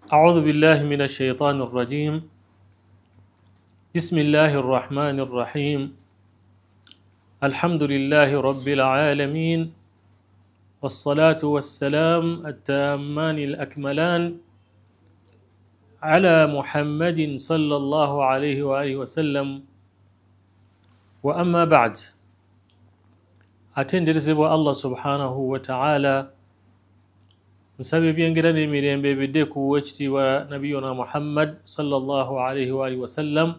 أعوذ بالله من الشيطان الرجيم. بسم الله الرحمن الرحيم. الحمد لله رب العالمين، والصلاة والسلام التامان الأكملان على محمد صلى الله عليه وآله وسلم. وأما بعد، أتندرزب الله سبحانه وتعالى نسبب ينجرني مريم ببديكو وجتي ونبينا محمد صلى الله عليه وآله وسلم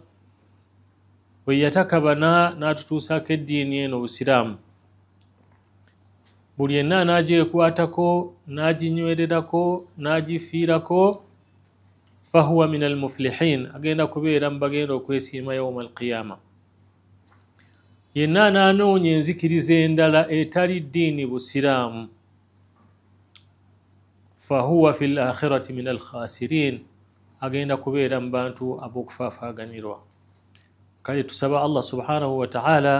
ويتكبنا ناتوسا كالدينين وسلام بولينا ناجي كواتكو ناجي نيويدكو ناجي فيركو فهو من المفلحين أجينا كبيرا بغيرو كويسيما يوم القيامة. ينا نانو نينزكري زيندالا إيتاري الدين وسلام فهو في الآخرة من الخاسرين أجينا كبيرا بانتو أبوك فافا غنيروا. كالي تسبع الله سبحانه وتعالى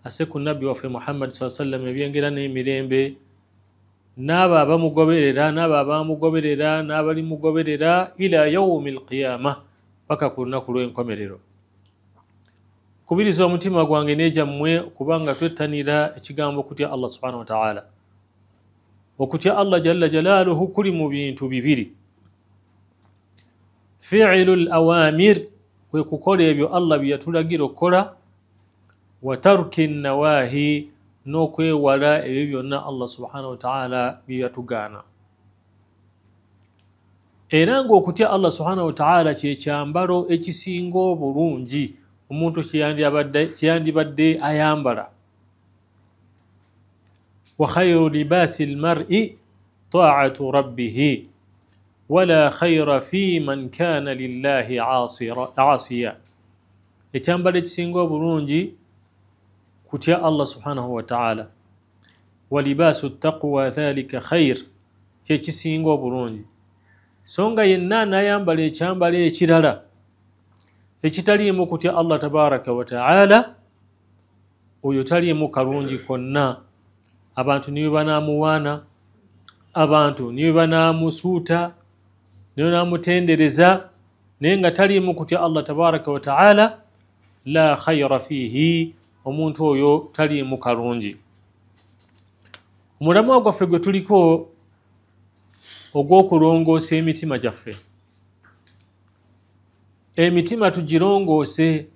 أسكو النبي وفي محمد صلى الله عليه وسلم يبينجراني ميرين بي نابا بمقبردا نابا بمقبردا نابا لمقبردا إلى يوم القيامة بكا كنا كلوين كمريرو. كبيري زومتما غوانغيني جموي كبانغا تتنيرا اتشغامبو كتيا الله سبحانه وتعالى وكتيا الله جل جلاله كل مبين تبيبيري فعل الأوامر ويكوكولي بيو الله بيتولاغيرو كورا وترك النواهي نوكوي ولا بيبيونا الله سبحانه وتعالى بيتوغانا. Erango kutya Allah subhanahu wa ta'ala kyambalo ekisingo bulungi omuntu kyandibadde ayambala. وخير لباس المرء طاعة ربه ولا خير في من كان لله عاصيا. ekyambalo ekisingo bulungi kutya Allah subhanahu wa ta'ala. ولباس التقوى ذلك خير kyekisingo bulungi. Songa yenna nayambala ekyambalo ekirala ekitaliimu kutya Allah tabaraka wa ta'ala, oyo taliimu kalungi konna. Abantu niwe banamuwaana, abantu niwe banamusuuta, niwe banamutendereza, naye nga taliimu kutya Allah tabaraka wa ta'ala, la khayra fihi, omuntu oyo taliimu kalungi. Omulamwa gwaffe gwe tuliko ogw'okulongoosa emitima gyaffe. Emitima tugirongoose,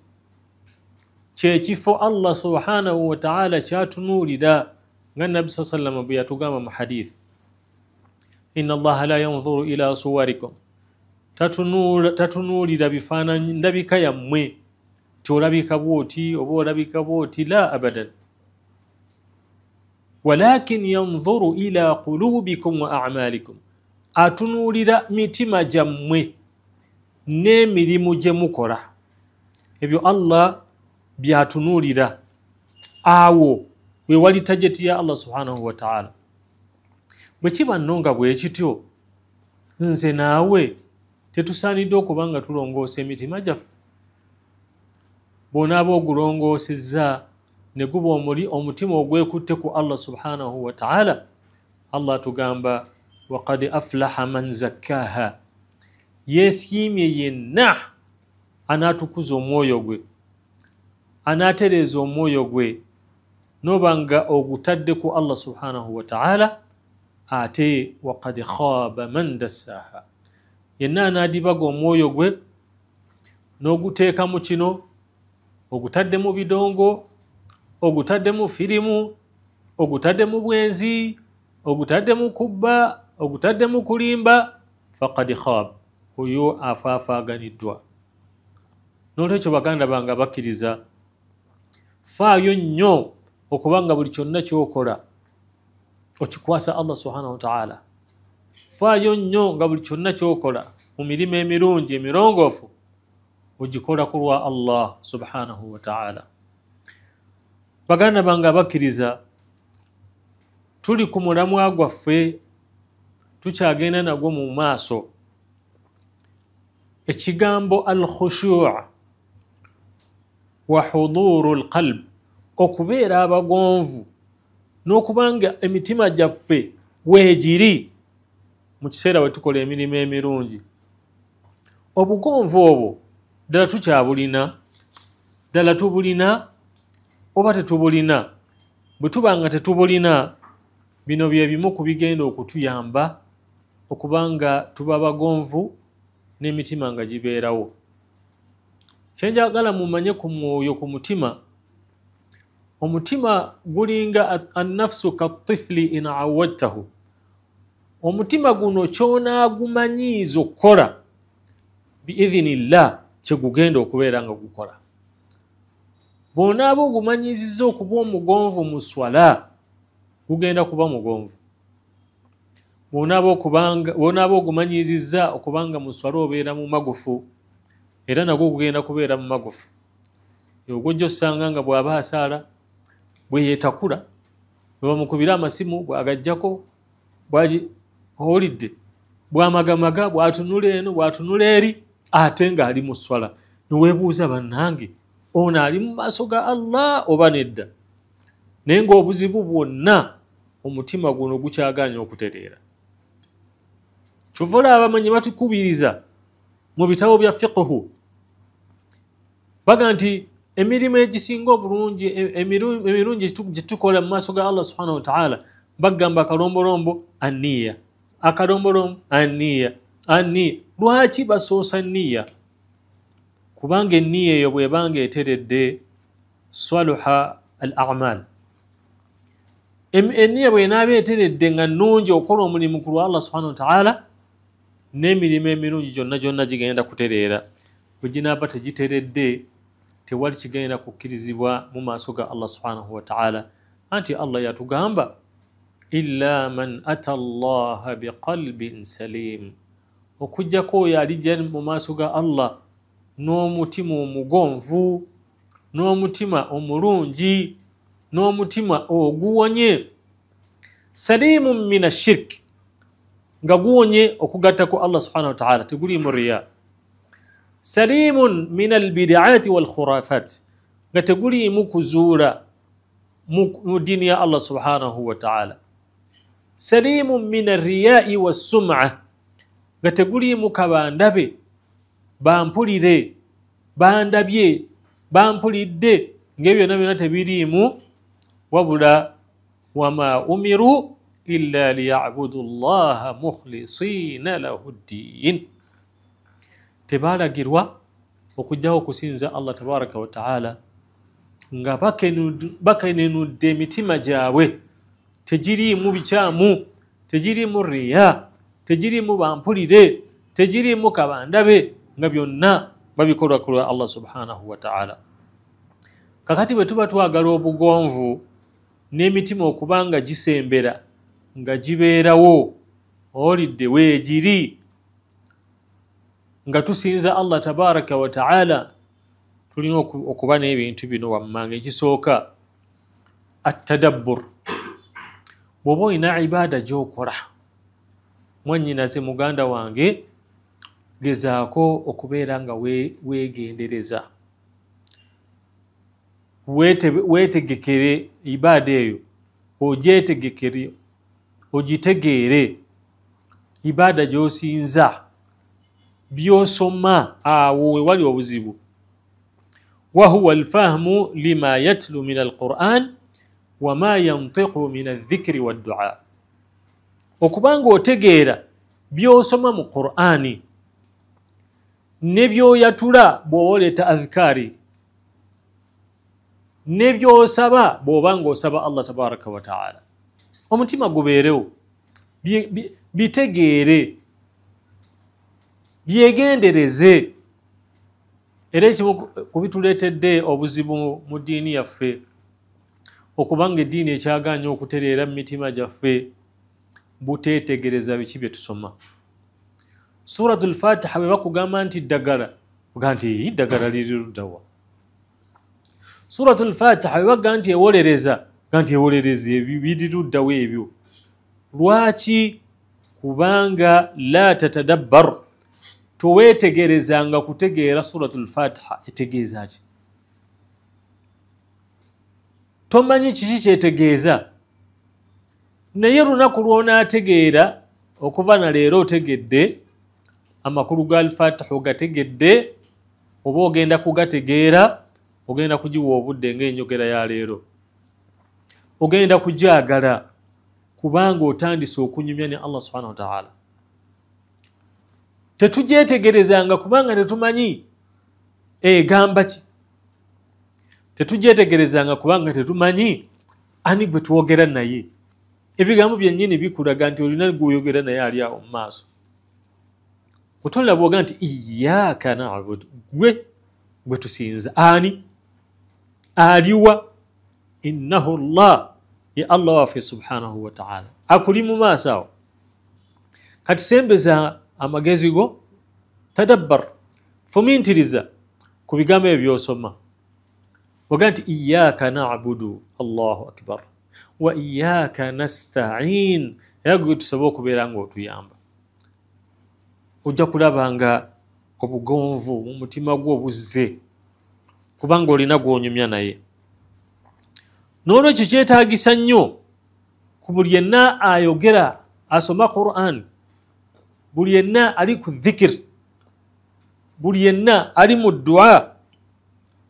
kyekifo Allah subhanahu wa ta'ala kyatunuulira nga Nabbi sallallahu alayhi wa sallam bwe yatugamba mu hadith, inna Allaha la yanzuru ila suwarikum, tatunuulira bifaananyi ndabika yammwe kyolabika bwoti oba olabika bwoti, la abadan, walakin yanzuru ila qulubikum wa a'malikum, atunuulira mitima gyammwe n'emirimu gye mukola. Ebyo Allah byatunuulira, awo we wali tajeti ya Allah subhanahu wa ta'ala. Bwe kiba nno nga bwe kityo, nze naawe tetusaanidde okuba nga tulongoosa emitima gyaffe. Bw'onaaba ogulongoosezza ne guba omutima ogwekutte ku Allah subhanahu wa ta'ala, Allah atugamba waqad aflaha man zakkaaha, yeesiimye yenna anaatukuza omwoyo gwe, anaatereeza omwoyo gwe noba nga ogutadde ku Allah subhanahu wa ta'ala. Ate waqad khaba man dassaaha, yenna anaadibaga omwoyo gwe n'oguteeka mu kino, ogutadde mu bidongo, ogutadde mu firimu, ogutadde mu bwenzi, ogutadde mu kubba, ogutadde mu kulimba, faqad khaba, oyo afaafaaganiddwa. N'olwekyo baganda bange abakkiriza, faayo nnyo okubanga buli kyonna kyokola okikwasa Allah subhanahu wa ta'ala. Faayo nnyo nga buli kyonna kyokola mu mirimu emirungi emirongoofu ogikola ku lwa Allah subhanahu wa ta'ala. Baganda bange abakkiriza, tuli ku mulamwa gwaffe tukyagenda nagwo mu maaso. Ekigambo al-khushu' wa huduru al-qalb, okubeera abagonvu n'okubanga emitima gyaffe weegiri, mu kiseera we tukola emirimu emirungi obugonvu obwo ddala tukyabulina ddala tubulina oba tetubulina bwe tuba nga tetubulina bino bye bimu ku bigenda okutuyamba okubanga tuba bagonvu n'emitima nga gibeerawo kyenjagala mumanye ku mwoyo ku mutima omutima gulinga annafsu katifuli in awadtahu omutima guno kyonaagumanyiiza okukola biidhinillah kyegugenda okubeera nga gukola bw'onaaba ogumanyiizizza okuba omugonvu mu swala gugenda kuba mugonvu bw'onaaba ogumanyiizizza okubanga mu swala obeera mu magufu era nagwo gugenda kubeera mu magufu ogwojja osanga nga bw'aba asaala bwe yeetakula bwe bamukubira amasimu bw'agajjako owulidde bw'amagamaga bw'atunula eno bw'atunula eri ate ng'ali mu swala neweebuuza bannange ono ali mu maaso ga Allah oba nedda naye ng'obuzibu bwonna omutima guno gukyaganya okutereera kyova olaba abamanyi batukubiriza mu bitabo bya fiqhu baga nti emirimu egisinga obulungi emirungi gye tukola mu maaso ga Allah subhanahu wa ta'ala bagamba akalombolombo aniya akalombolombo aniya lwaki basoosa niya kubanga eniya eyo bwebanga eteredde saluha al a'mal eniya bwenaaba eteredde nga nnungi okukola omulimu ku lwa Allah subhanahu wa ta'ala n'emirimu emirungi gyonna gigenda kutereera bwe ginaaba tegiteredde tewali kigenda kukkirizibwa mu maaso ga Allah subhanahu wa ta'ala anti Allah yatugamba illa man ata Allah biqalbin salim okujjako oyo alijja mu maaso ga Allah n'omutima omugonvu n'omutima omulungi n'omutima oguwonye salimun min ashirk nga guwonye okugatta ku Allah subhanahu wa ta'ala tegulimu riya salimun min albid'ati wal khurafat nga tegulimu kuzuula mu dini ya Allah subhanahu wa ta'ala salimun min arriya'i was-sum'a nga tegulimu kabandabe bampulire bandabye bampulidde ng'ebyo byonna tebiriimu wabula wama umiru illa liya'budu llaha mukhlisina lahu ddin tebaalagirwa okujjaho okusinza Allah tabaraka wa ta'ala nga bakenenudde emitima gyabwe tegiriimu bikyamu tegiriimu riya tegiriimu bampulire tegiriimu kabandabe nga byonna babikolwa ku lwa Allah subhanahu wa ta'ala kakati bwe tuba twagala obugonvu n'emitima okubanga gisembera nga gibeerawo olidde weegiri nga tusinza Allah tabaraka wa ta'ala tulina okuba n'ebintu bino wammanga ekisooka attadabbur bw'oba olina ibaada gy'okola mwannyinaze muganda wange gezaako okubeera nga weegendereza weetegekere ibaada eyo ogyetegekere ogitegeere ibaada gy'osinza by'osoma awo wewali obuzibu wahuwa alfahmu lima yatlu min alquran wama yantiqu min aldhikri waddua okubanga otegeera by'osoma mu qur'ani nebyoyatula bw'oba oleeta adhikaari nebyosaba bw'oba ng'osaba Allah tabaraka wa ta'ala omutima gubeerewo bitegeere byegendereze era ekimu kubituleetedde obuzibu mu ddiini yaffe okubanga eddiini ekyaganya okutereera mu mitima gyaffe buteetegereza biki bye tusoma suratul fatiha bwe bakugamba nti ddagala oga nti ddagala liri luddawa suratul fatiha bwe bagamba nti ewolereza ga nti ewolereza biri luddawo ebyo lwaki kubanga la tatadabbar toweetegerezanga kutegeera suratul fatiha etegeeza ki tomanyi kiki kyetegeeza naye lunaku lw'onaategeera okuva na leero otegedde amakulu ga al-Fatiha ogategedde oba ogenda kugategeera ogenda kugiwa obudde ng'enjogera ya leero ogenda kujagala kubanga otandise okunyumya ne Allah subhanahu wa ta'ala tetugyetegerezanga kubanga tetumanyi egamba ki tetugyetegerezanga kubanga tetumanyi ani gwe twogera naye ebigambo byennyini bikulaga nti olina gw'oyogera naye ali awo mu maaso otola bwoga nti iyyaka na'budu gwe tusinza ani aliwa innahu Allah ya Allah waffe subhanahu wa ta'ala akuli mu maaso awo kati sembeza amagezi go tadabbar fumintiriza ku bigambo ebyo by'osoma oga nti iyyaka na'budu Allahu akbar wa iyyaka nasta'in era gwe tusaba okubeera ng'otuyamba ojja kulaba nga obugonvu mu mutima gwo buzze kubanga olina gw'onyumya naye n'olwekyo kyetaagisa nnyo ku buli yenna ayogera asoma Qur'an buli yenna ali ku dhikr buli yenna ali mu dua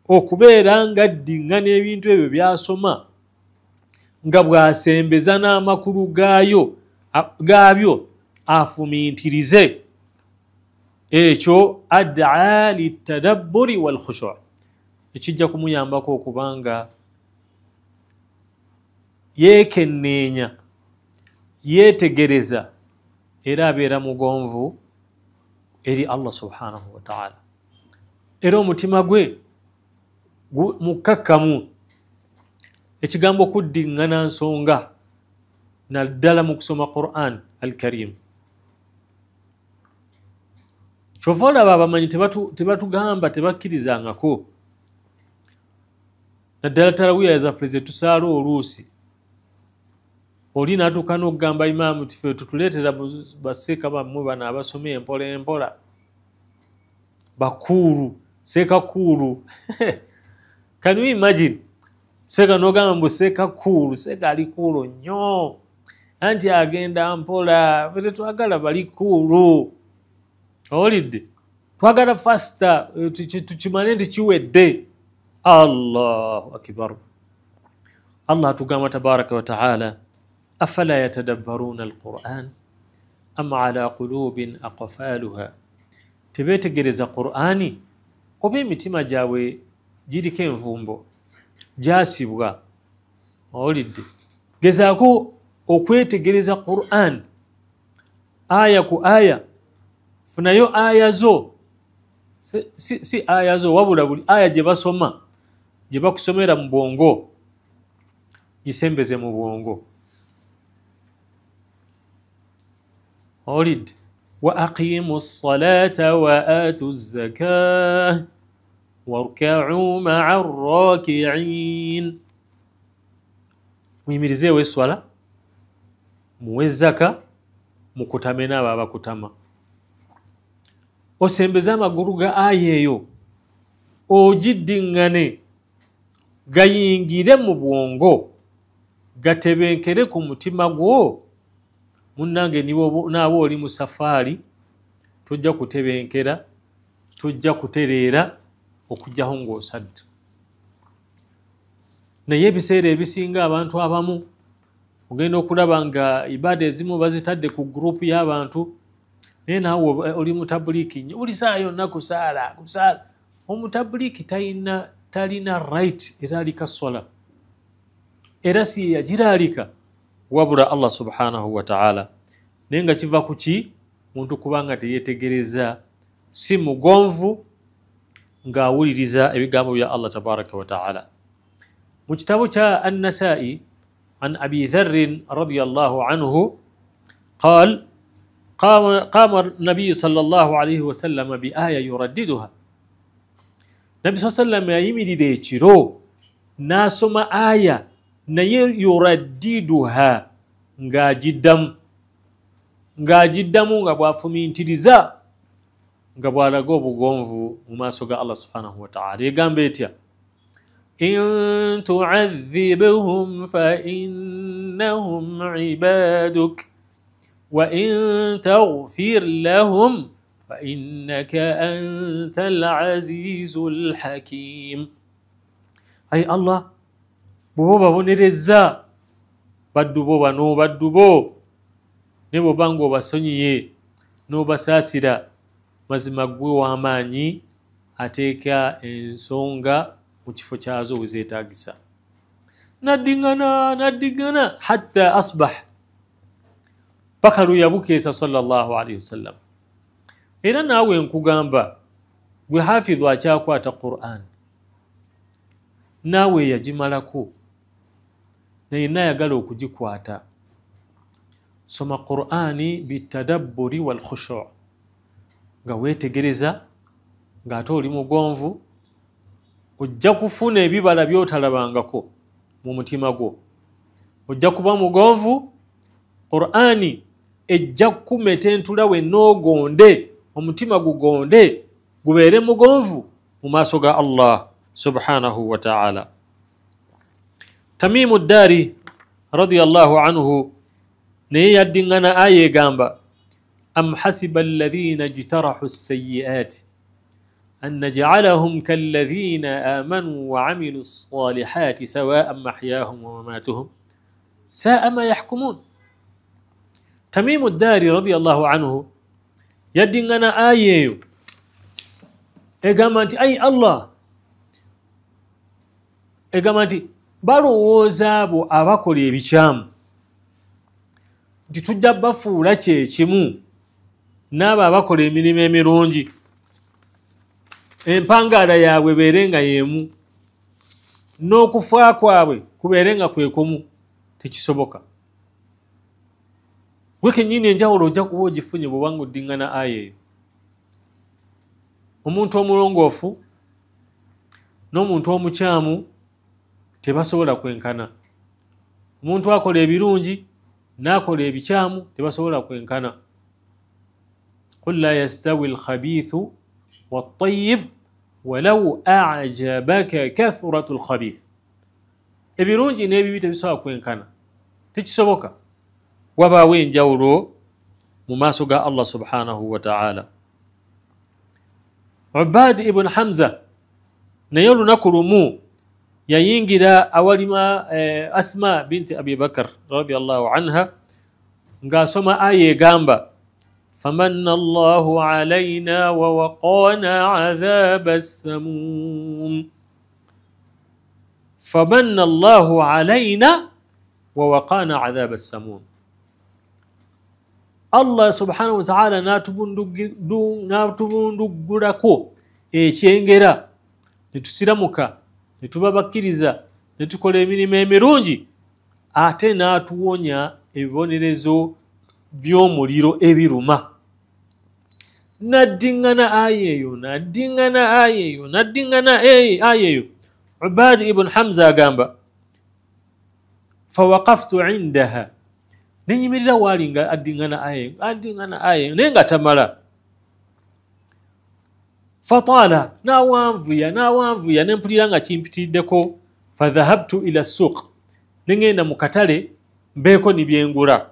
okubeera nga addiŋŋana ebintu ebyo by'asoma nga bw'asembeza n'amakulu gaabyo afumintirize ekyo ad'a litadabburi wal khushu' ekijja kumuyambako okubanga yeekenneenya yeetegereza era abeera mugonvu eri Allah subhanahu wa ta'ala era omutima gwe mukakkamu ekigambo kuddiŋŋana nsonga naddala mu kusoma Qur'an al-Karim kyova olaba abamanyi tebatugamba tebakkirizangako naddala tarawiya zaffe ze tusaala oluusi oli n'atuuka n'okugamba imaamu tife tutuleetera baseeka bammwe bano abasoma empola empola bakuulu seeka kuulu can you imagine seeka n'ogamba mbu seeka kuulu seeka ali kuulu nnyo anti agenda mpola fe tetwagala bali kuulu owulidde twagala fasita tukimanye nti kiwedde Allahu akbar Allah atugamba tabaraka wa ta'ala afala yatadabbaruna al-Qur'an am ala qulubin aqfaluha tebetegereza Qur'ani oba emitima gyabwe giriko envumbo gyasibwa owulidde gezaako okwetegereza Qur'an aya ku aya funayo aya zo si aya zo wabula buli aya gye basoma gye bakusomera mu bwongo gisembeze mu bwongo owulidde wa aqimu ssalata wa atu zakah warka'u ma'a arraki'in muyimirizeewo eswala muwe zaka mukutame n'abo abakutama osembeze amagulu ga aya eyo ogiddiŋŋane gayingire mu bwongo gatebenkere ku mutima gwo munnange naaba oli mu safaari tojja kutebenkera tojja kutereera okujjaho ng'osadde naye ebiseera ebisinga abantu abamu ogenda okulaba nga ibaada ezimu bazitadde ku gurupu y'abantu naye naawe oli mutabuliiki nnyo buli saa yonna kusaala omutabuliiki talina right era alika sola era si yagiraalika wabula Allah subhanahu wa ta'ala naye nga kiva ku ki muntu kubanga teyetegereza si mugonvu ng'awuliriza ebigambo bya Allah tabaraka wa ta'ala mu kitabu kya an-Nasa'i an Abi Dharr radiyallahu anhu قال قام النبي صلى الله عليه وسلم بآية يرددها نبي صلى الله عليه وسلم يميرide ekiro n'asoma aya naye yuraddiduha ng'agiddamu nga bw'afumintiriza nga bw'alaga obugonvu mu maaso ga Allah subhanahu wa ta'ala egamba etya in tu'adhibhum fa innahum ibaduk وإن تغفر لهم فإنك أنت العزيز الحكيم. أي الله بوبا بونيرزا baddubo bano baddubo ne bobanga obasonyiye n'obasasira mazima gwe w'amaanyi ateeka ensonga mu kifo kyazo we zeetaagisa. Naddingana hatta asbah paka lwe yabukeesa sallallahu alayhi wasallam. Era naawe nkugamba gwe hafidhu akyakwata Qur'an naawe yagimalako naye nayagala okugikwata. Soma Qur'ani bitadabburi wal khushu' nga weetegereza ng'ate oli mugonvu, ojja kufuna ebibala by'otalabangako mu mutima gwo. Ojja kuba mugonvu, Qur'ani ejja kukumetentula wenna ogonde, omutima gugonde gubeere mugonvu mu maaso ga Allah subhanahu wa ta'ala. Tamimu Dari radiyallahu anhu naye yaddingana aya egamba am hasiba alladhina ijtarahu as-sayyi'ati an naj'alahum kalladhina amanu wa 'amilu s-salihati sawa'an mahyahum wa mamatuhum sa'a ma yahkumun. Tamimu Dari radiyallahu anhu yaddingana aya eyo egamba nti ay Allah egamba nti balowooza abo abakola ebikyamu nti tujja bafuula kyekimu n'abo abakola emirimu emirungi, empangaala yaabwe beere nga y'emu, n'okufa kwabwe kubeere nga kwe kumu. Tekisoboka. Gwe kennyini enjawulo ojja kuba ogifunye bw'obanga oddingana aya eyo. Omuntu omulongoofu n'omuntu omukyamu tebasobola kwenkana. Omuntu akola ebirungi n'akola ebikyamu tebasobola kwenkana. Qul la yastawi al-khabithu wat-tayyib walau a'jabaka kathratu al-khabith. Ebirungi n'ebibi tebisobola kwenkana, tekisoboka. Wabaawo enjawulo mu maaso ga Allah subhanahu wa ta'ala. Ubaad ibn Hamza naye olunaku lumu yayingira awalima Asma binti Abi Bakr radiyallahu anha ng'asoma aya egamba famanna Allahu alayna wa waqana adhaba as-samum. Famanna Allahu alayna wa waqana adhaba as-samum. Allah subhanahu wa ta'ala n'atubundugulako ekyengera ne tusiramuka ne tuba bakkiriza ne tukola emirimu emirungi, ate n'atuwonya ebibonerezo by'omuliro ebiruma. Naddingana aya eyo. Ubaad ibn Hamza agamba fawaqaftu indaha, nenyimirira waali nga addingana aya naye nga tamala. Fataala n'awanvuya nempulira nga kimpitiddeko. Fadhahabtu ila suuq, nengenda mu katale mbeeko ni byengula.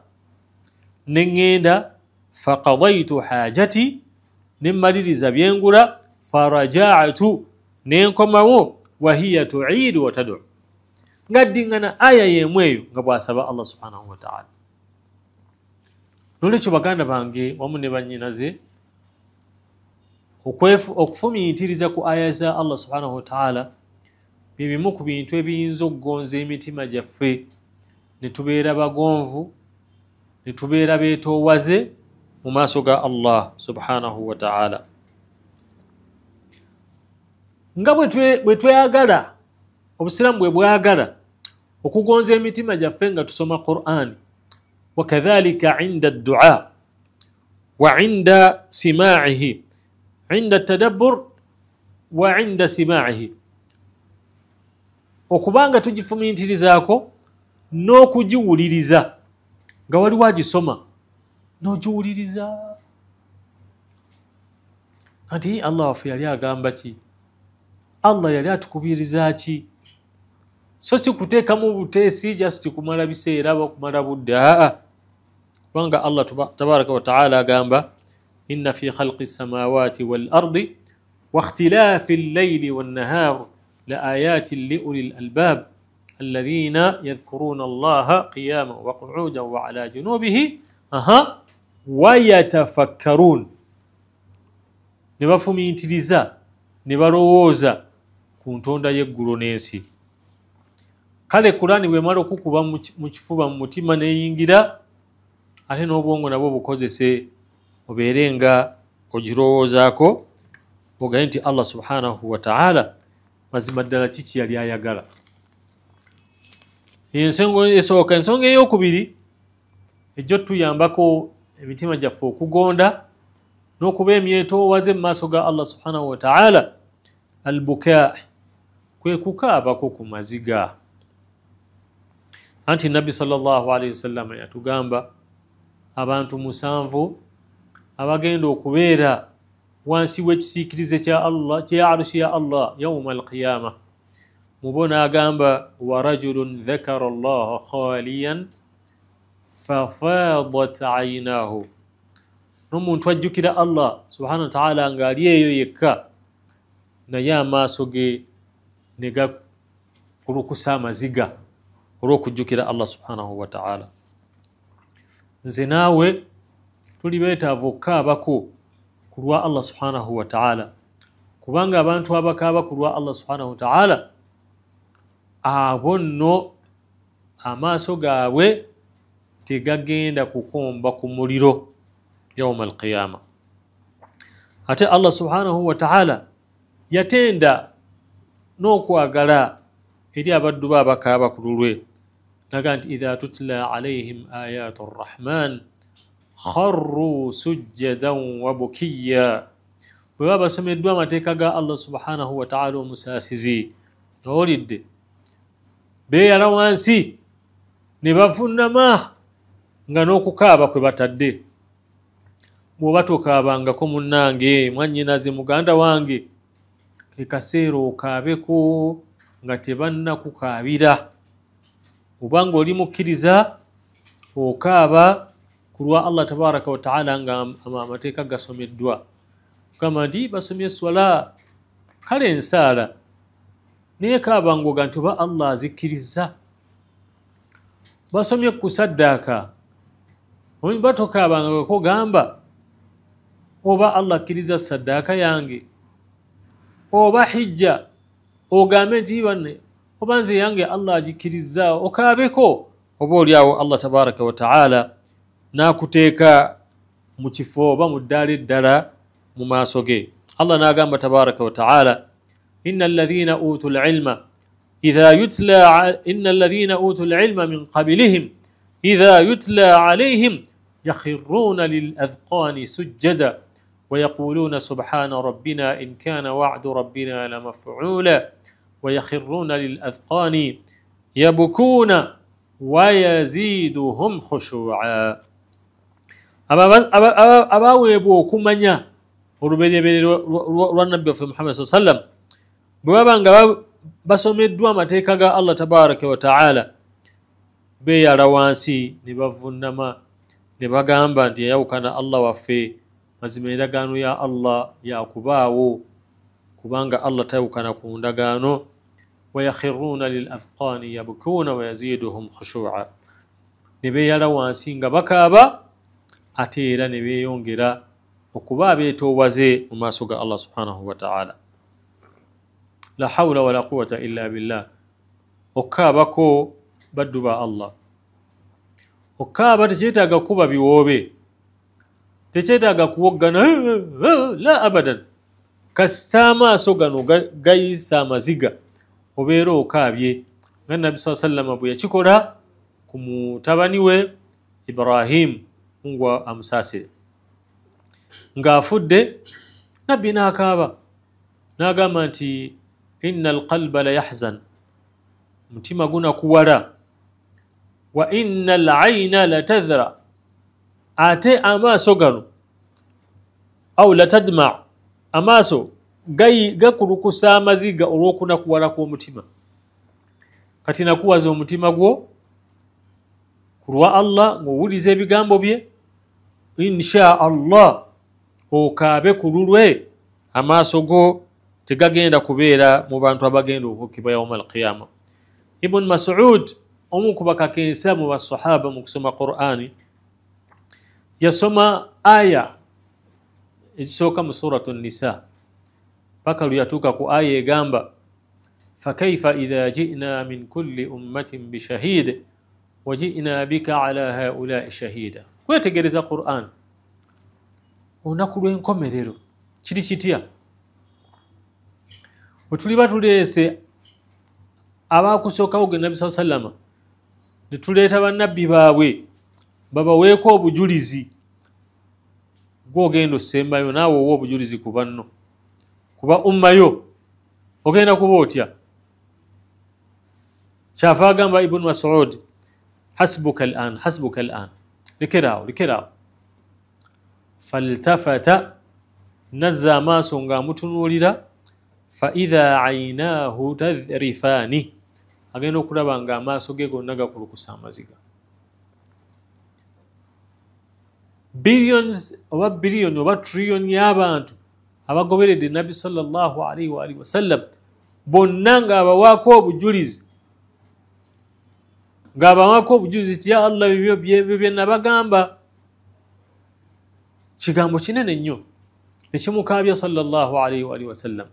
Nengenda faqadaitu haajati, nemmaliriza byengula. Farajaatu, nenkomawo wahiya tu'iidu wa tad'u, nga ddingana aya y'emu eyo nga bw'asaba Allah subhanahu wa ta'ala. Nolwekyo baganda bange wamu ne bannyinaze, okufumiitiriza ku aya za Allah subhanahu wa ta'ala bye bimu ku bintu ebiyinza okugonza emitima gyaffe ne tubeera bagonvu, ne tubeera beetoowaze mu maaso ga Allah subhanahu wa ta'ala. Nga bwe tweyagala, obusiraamu bwe bwagala okugonza emitima gyaffe nga tusoma Qur'an, wakadhalika inda ad-du'a wa inda sima'ihi, inda tadabbur wa inda sima'ihi, okubanga tugifumiitirizaako n'okugiwuliriza nga waliwo agisoma n'ogiwuliriza. Kati Allah waffe yali agamba ki? Allah yali atukubiriza ki? So si kuteekamu buteesi just kumala biseera oba kumala budde. kubanga Allah tabaraka wa ta'ala agamba inna fi khalqi as-samawati wal ardi wa ikhtilafi al-layli wan nahar la ayatin li ulil albab alladhina yadhkuruna Allaha qiyaman wa qu'udan wa ala junubihi wa yatafakkarun ne bafumintiriza ne balowooza ku ntonda y'eggulu n'ensi. Kale Kurani bwe mala okukuba mu kifuba mu mutima n'eyingira ate n'obwongo nabwo bukozese obeere nga ogirowoozaako ogaye nti Allah subhanahu wa ta'ala mazima ddala kiki yali ayagala. Esooka ensonga ey'okubiri ejjo tuyambako emitima gyaffe okugonda n'okuba emyetoowaze mu maaso ga Allah subhanahu wa ta'ala albukaa kwe kukaabako ku maziga. Anti Nabbi sallallahu alayhi wasallam yatugamba abantu 7 abagenda okubeera wansi w'ekisiikirize kya Allah kya arushi ya Allah yawma al-qiyamah. Mubona agamba wa rajulun dhakara Allah khaliyan fafadat aynahu, n'omuntu ajjukira Allah subhanahu wa ta'ala ng'ali eyo yekka naye amaaso ge ne gakulukusa amaziga olw'okujjukira Allah subhanahu wa ta'ala. Nze naawe tuli beetaavu okukaabako ku lwa Allah subhanahu wa ta'ala, kubanga abantu abakaaba ku lwa Allah subhanahu wa ta'ala abo nno amaaso gaabwe tegagenda kukomba ku muliro yawma al-qiyama. Ate Allah subhanahu wa ta'ala yatenda n'okwagala eri abaddu be abakaaba ku lulwe, naga nti idha tutla alayhim ayatu rrahman kharru sujjadan wa bukiya. Bwe baba basomeddwa amateeka ga Allah subhanahu wa ta'ala omusaasizi, owulidde beeyala wansi ne bavunnama nga n'okukaaba kwe batadde. Bw'oba tokaabangako munnange mwannyinaze muganda wange ke kaseera okaabeko nga tebannakukaabira. Obanga oli mukkiriza okaaba ku lwa Allah tabaraka wa ta'ala nga amateeka gasomeddwa. Kugamba nti basomye eswala kale ensaala naye kaaba ngoga nti oba Allah azikkiriza. Basomye ku saddaaka oba tokaabangako gamba oba Allah akkiriza saddaaka yange, oba hijja ogambe nti banne oba nze yange Allah agikkiriza okaabeko. Oba oliawo Allah tabaraka wa ta'ala n'akuteeka mu kifo oba mu ddaala eddala mu maaso ge. Allah n'agamba tabaraka wa ta'ala inna alladhina utul ilma min qablihim idha yutla alayhim yakhirruna lil adhqani sujjada wa yaquluna subhana rabbina in kana wa'du rabbina lamaf'ula wa yakhirruna lil adhqani yabkuna wa yaziduhum khushu'a. Abaweebwa okumanya olubereberye lwa Nabbi waffe Muhammad sallallahu alayhi wasallam bwe baba nga basomeddwa amateeka ga Allah tabaraka wa ta'ala beeyala wansi ne bavunnama ne bagamba nti yayawukana Allah waffe, mazima endagaano ya Allah yakubaawo kubanga Allah tayawukana ku ndagaano. wa yakhirruuna lil adhqaani yabkuuna wa yaziduhum khushu'a, ne beeyala wansi nga bakaaba ate era ne beeyongera okuba abeetoowaze mu maaso ga Allah subhanahu wa ta'ala. La hawla wala quwwata illa billah. Okaabako baddu ba Allah. Okaaba tekyetaaga kuba biwoobe, tekyetaaga kuwoggana la abadan. Kasita amaaso gano gayisa amaziga obeera okaabye nga Nabbi sallallahu alayhi wasallam bwe yakikola ku mutabani we Ibrahim ngwa amusaasire ng'afudde. Nabbi n'akaaba n'agamba nti inna alqalba la yahzan, mutima gunakuwala, wa inna alayna la tadhra, ate amaaso gano au la tadma, amaaso gakulukusa amaziga olw'okunakuwala kw'omutima. Kati nakuwaza omutima gwo kulwa Allah ng'owuliza ebigambo bye, insha Allah okaabe ku lulwe, amaaso go tegagenda kubeera mu bantu abagenda okukkibwa yawma alqiyama. Ibn Mas'ud omu ku bakakensa mu basahaba mu kusoma Qur'ani yasoma aya ezisooka mu suratu Nisa paka luyatuuka ku aya egamba fakaifa idha ji'na min kulli ummatin bishahid wa ji'na bika ala haulai shahida. Kwetegereza Qur'an olunaku lw'enkomerero kiri kitya? Bwe tuliba tuleese abakusookawo ge Nabbi sallallahu alayhi wa sallam ne tuleeta bannabbi baabwe babaweeko obujulizi, gw'ogenda osembayo naawe owa obujulizi ku banno, kuba ummayo ogenda kuba otya? Kyava agamba Ibn Mas'ud, hasbuka al'an, hasbuka al'an, lekeraawo, lekeraawo. Faltafata, nazza amaaso ng'amutunuulira, fa idha aynaahu tadhrifaani, agenda okulaba nga amaaso ge gonna gakulukusa amaziga. Billions oba billion oba trillion y'abantu abagoberedde Nabbi sallallahu alayhi wa alihi wasallam, bonna ng'abawaako obujulizi, ng'abawaako obujulizi ti ya Allah bye bye nabagamba. Kigambo kinene nnyo ekimukaabya sallallahu alayhi wa alihi wasallam.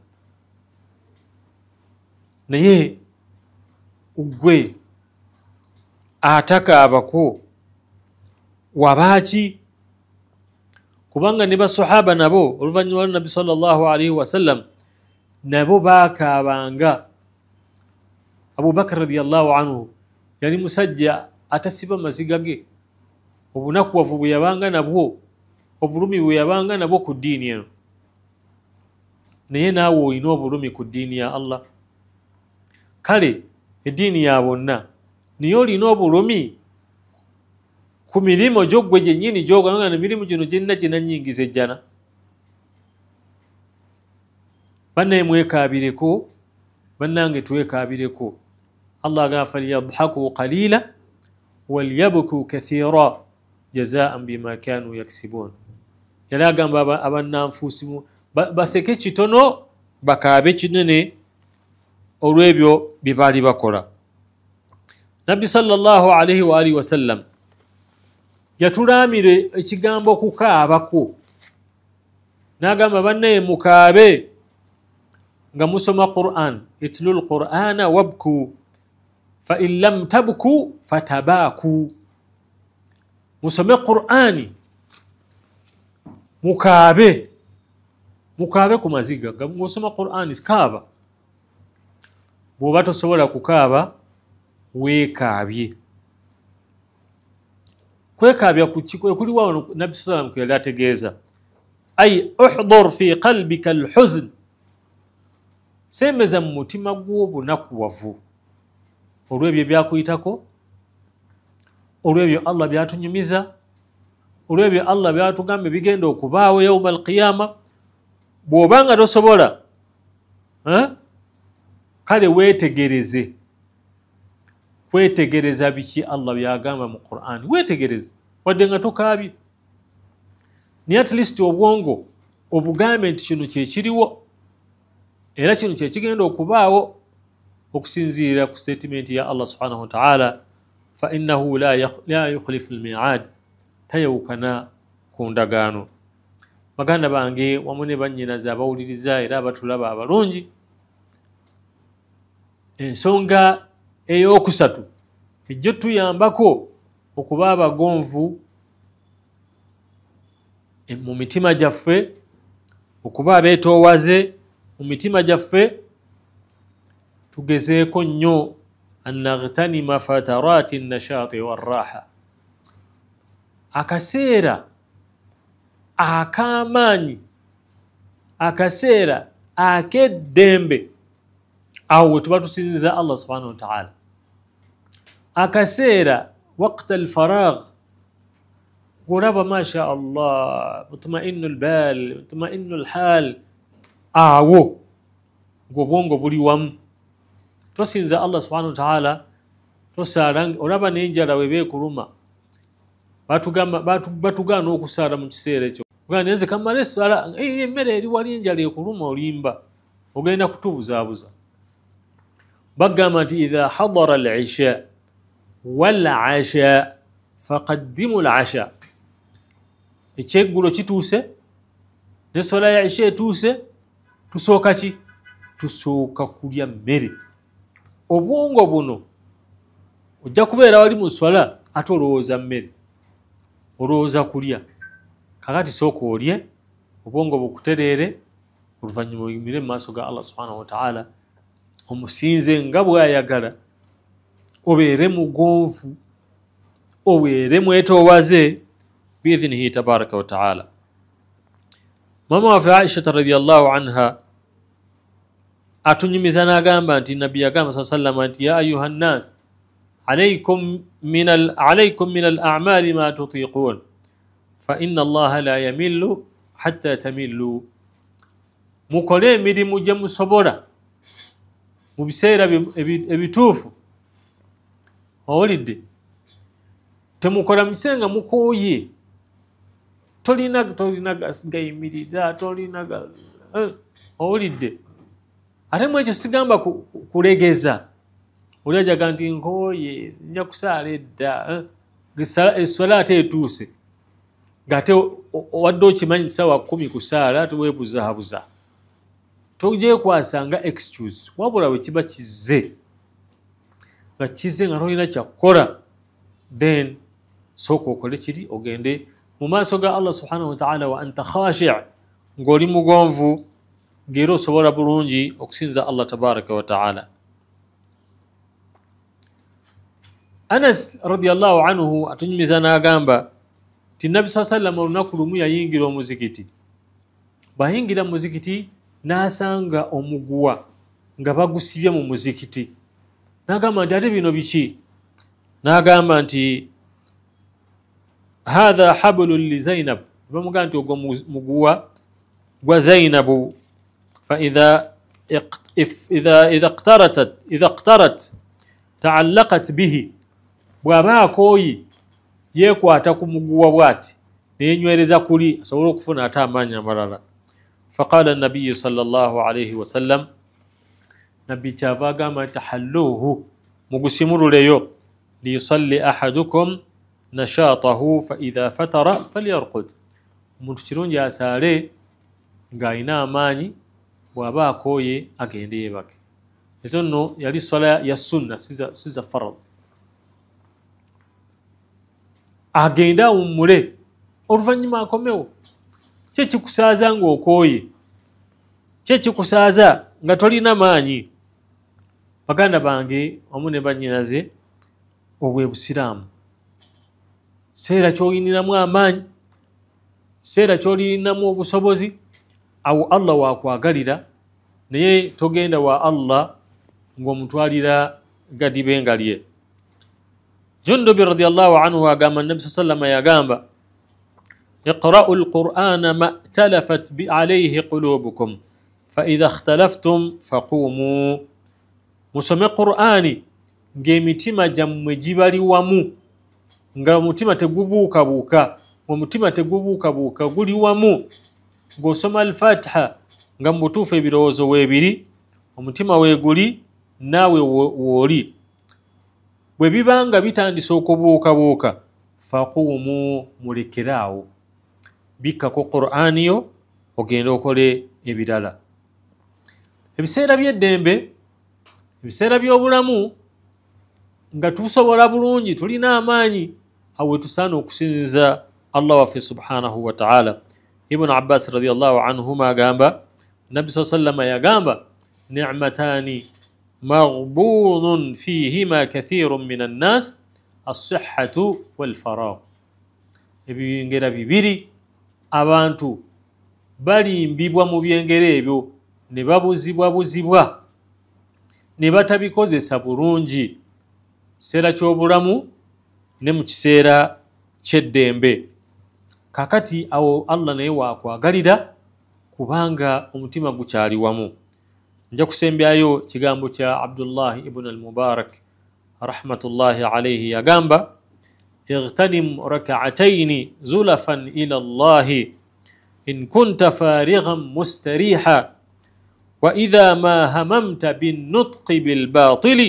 Naye gwe atakaabako wabaaki? Kubanga ne basahaba nabo oluvannyuma lwa Nabbi sallallahu alayhi wasallam nabo baakaabanga. Abu Bakr radiyallahu anhu yali musajja atasiba maziga ge, obunakuwavu bwe yabanga nabwo, obulumi bwe yabanga nabwo ku ddiini eno. Naye naawe olina obulumi ku ddiini ya Allah. Kale eddiini ya bonna, naye olina obulumi ku mirimu gyo ggwe gyennyini gy'ogamba nga emirimu gino gyonna gye nannyingiza ejjana. Bannaye mwekaabireko, bannange twekaabireko. Allah agamba falyadhaku qalila walyabku kathira jazaan bima kanu yaksibun. Yali agamba abannanfuusi baseke kitono bakaabe kinene olw'ebyo bye baali bakola. Nabbi sallallahu alayhi wa alihi wasallam yatulaamira ekigambo kukaabako, n'agamba bannaye mukaabe nga musoma Qur'an, itlul Qur'ana wabku fa in lam tabku fatabaaku. Musome Qur'ani mukaabe, mukaabe ku maziga. Ng'osoma Qur'ani kaaba, bw'oba tosobola kukaaba weekaabye. Kwekaabya kuliwa wano Nabbi sallallahu alayhi wa sallam kwe yali ategeeza, ay uhdur fi qalbika alhuzn, sembeza mu mutima gw'obunakuwavu olw'ebyo ebyakuyitako, olw'ebyo Allah byatunyumiza, olw'ebyo Allah byatugamba bigenda okubaawo yawma alqiyama. Bw'obanga tosobola kale weetegereze, kwetegereza biki Allah byagamba mu Qur'ani, weetegereze wadde nga tokaabye. Naye at least obwongo obugambe nti kino kyekiriwo era kino kyekigenda okubaawo okusinziira ku statement ya Allah subhanahu wa ta'ala, fa innahu la yukhlifu al-mi'ad, tayawukana ku ndagaano. Baganda bange wamu ne bannyinaze abawuliriza era abatulaba abalungi, ensonga ey'okusatu ejjo tuyambako okuba abagonvu mu mitima gyaffe, okuba abeetoowaze mu mitima gyaffe, tugezeeko nnyo an naghtanima fatarati nashaati warraha, akaseera ak'amaanyi, akaseera ak'eddembe, awo we tuba tusinziza Allah subhanahu wa ta'ala. Akaseera waqta alfaragh, goraba masha Allah mutmainu albal mutmainu alhal, awo ng'obwongo buli wamu tosinza Allah subhanahu wa ta'ala, tosaalanga. Olaba n'enjala we beekuluma batugaana okusaala mu kiseera ekyo ogamba nze kamala essala emmere eri wali enjala ekuluma olimba ogenda kutubuzaabuza bagamba nti idha hadara al-isha wal-asha faqaddimu al-asha ekyeggulo kituuse n'essola ya isha etuuse tusooka ki tusooka kulya mmere obwongo buno ojja kubeera wali mu swala ate olowooza mmere olowooza kulya kakati sooka olye obwongo bukutereere oluvannyuma oyimire mu maaso ga Allah subhanahu wa ta'ala omusinze nga bw'ayagala obeere mugonvu obeere mwetoowaze biidhinihi tabaraka wa ta'ala mama waffe Aisha radiyallahu anha atunyumiza n'agamba nti nabbi yagamba sallallahu nti ya ayuha nnas alaykum min al-a'mali ma tutiqun fa inna allaha la yamillu hatta tamillu mukole emirimu gye musobola mu biseera ebituufu owulidde temukola mu kiseera nga mukooye tolina gayimirira tolina owulidde ate mu ekyo sigamba kulegeza oli ajaga nti nkooye nja kusaala edda esswala ate etuuse ng'ate wadde okimanyi ssaawa 10 kusaala ate weebuzaabuza togyekwasa nga excuse wabula bwe kiba kizze nga tolina kyakkola then sooka okole kiri ogende mu maaso ga Allah subhanahu wa ta'ala wa anta khashi' ng'oli mugonvu ng'era osobola bulungi okusinza Allah tabaraka wa ta'ala. Anas radiyallahu anhu atunyumiza n'agamba ti Nabbi sallallahu alayhi wa sallam olunaku lumu yayingira omuzikiti bayingira mu muzikiti n'asanga omuguwa nga bagusibye mu muzikiti n'agamba nti ate bino biki n'agamba nti hadha hablun li Zainab bamugamba nti ogwo muguwa gwa Zainabu fa idha iqtarat ta'allaqat bihi bw'aba akooyi yeekwata ku muguwa bw'ati neyenywereza kuli asobola okufuna ate amaanyi amalala. Faqala an-nabiyyu sallallahu alayhi wa sallam nabbi kyava agamba nti halluhu mugusimululeyo liyusalli ahadukum nashatahu fa idha fatara falyarqud omuntu kirungi asaale ng'alina amaanyi bw'aba akooye agende yeebake. Ezo nno yali swala ya sunna siza farad agende awummule oluvannyuma akomewo. Ki ekikusaaza ng'okooye? Ki ekikusaaza nga tolina maanyi? Baganda bange wamu ne bannyinaze obwe busiraamu seera ky'oyiniramu amaanyi seera ky'olinamu obusobozi awo Allah wakwagalira naye togenda wa Allah ng'omutwalira gadibenga lye. Jundubi radiyallahu anhu agamba Nabi sallallahu yagamba iqra'u al-Qur'ana ma talafat alayhi qulubukum fa idha ikhtalaftum faqumu musome Qur'ani ng'emitima gyammwe gibali wamu nga omutima tegubuukabuuka guli wamu ng'osoma al-Fatiha nga mu butuufu ebirowoozo weebiri omutima weeguli naawe wooli bwe bibanga bitandise okubuukabuuka faqumu mulekeraawo bikkako Qur'ani yo ogende okole ebirala. Ebiseera by'eddembe ebiseera by'obulamu nga tusobola bulungi tulina amaanyi awe tusaana okusinza Allah waffe subhanahu wa ta'ala. Ibn Abbas radiyallahu anhuma agamba Nabbi sallallahu yagamba ni'matani maghbunun fihima kathirun minan nas as-sihhatu wal faragh. Ebingera bibiri abantu balimbibwa mu byengero ebyo ne babuzibwa ne batabikozesa bulungi kiseera ky'obulamu ne mu kiseera ky'eddembe. Kakati awo Allah naye wakwagalira kubanga omutima gukyali wamu. Nja kusembyayo kigambo kya Abdullah ibn al-Mubarak rahmatullahi alayhi yagamba اغتنم ركعتين زلفا إلى الله إن كنت فارغا مستريحا وإذا ما هممت بالنطق بالباطل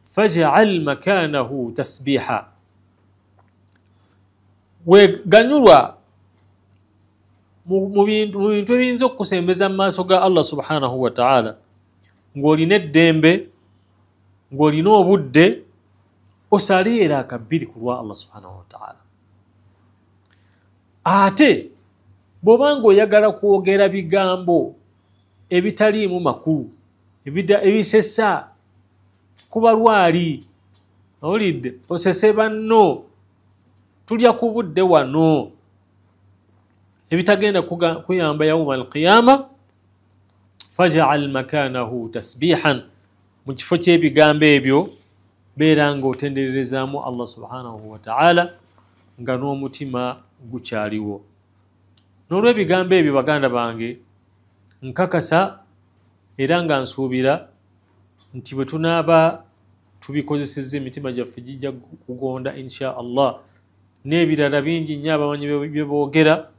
فاجعل مكانه تسبيحا. وغنيروا mu bintu ebiyinza okukusembeza mu maaso ga Allah subhanahu wa ta'ala ng'olina eddembe ng'olina obudde osaleera akabbiri ku lwa Allah subhanahu wa ta'ala. Ate bw'obanga oyagala kwogera bigambo ebitaliimu makulu ebisesa ku balwali, owulidde, osese banno, tulya ku budde wano ebitagenda kuyamba yawma alqiyama, faj'al makanahu tasbihan, mu kifo ky'ebigambo ebyo beera ng'otendererezaamu Allah subhanahu wa ta'ala nga n'omutima gukyaliwo. N'olw'ebigambo ebyo baganda bange, nkakasa era nga nsuubira nti bwe tunaaba tubikozesezza emitima gyaffe gijja kugonda insha Allah, n'ebirala bingi nnyo abamanyi bye boogera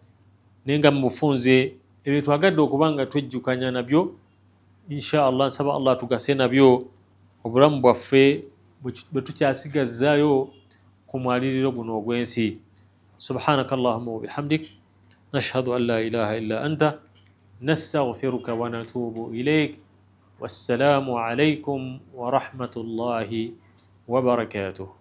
naye nga mu bufunze ebyo twagadde okuba nga twejjukanya nabyo insha Allah. Nsaba Allah tugase nabyo obulamu bwaffe bwe tukyasigazzaayo ku mwaliriro guno ogw'ensi. Subhanaka Allahumma wa bihamdik nashhadu an la ilaha illa anta nastaghfiruka wa natubu ilayk. Wassalamu alaykum wa rahmatullahi wa barakatuh.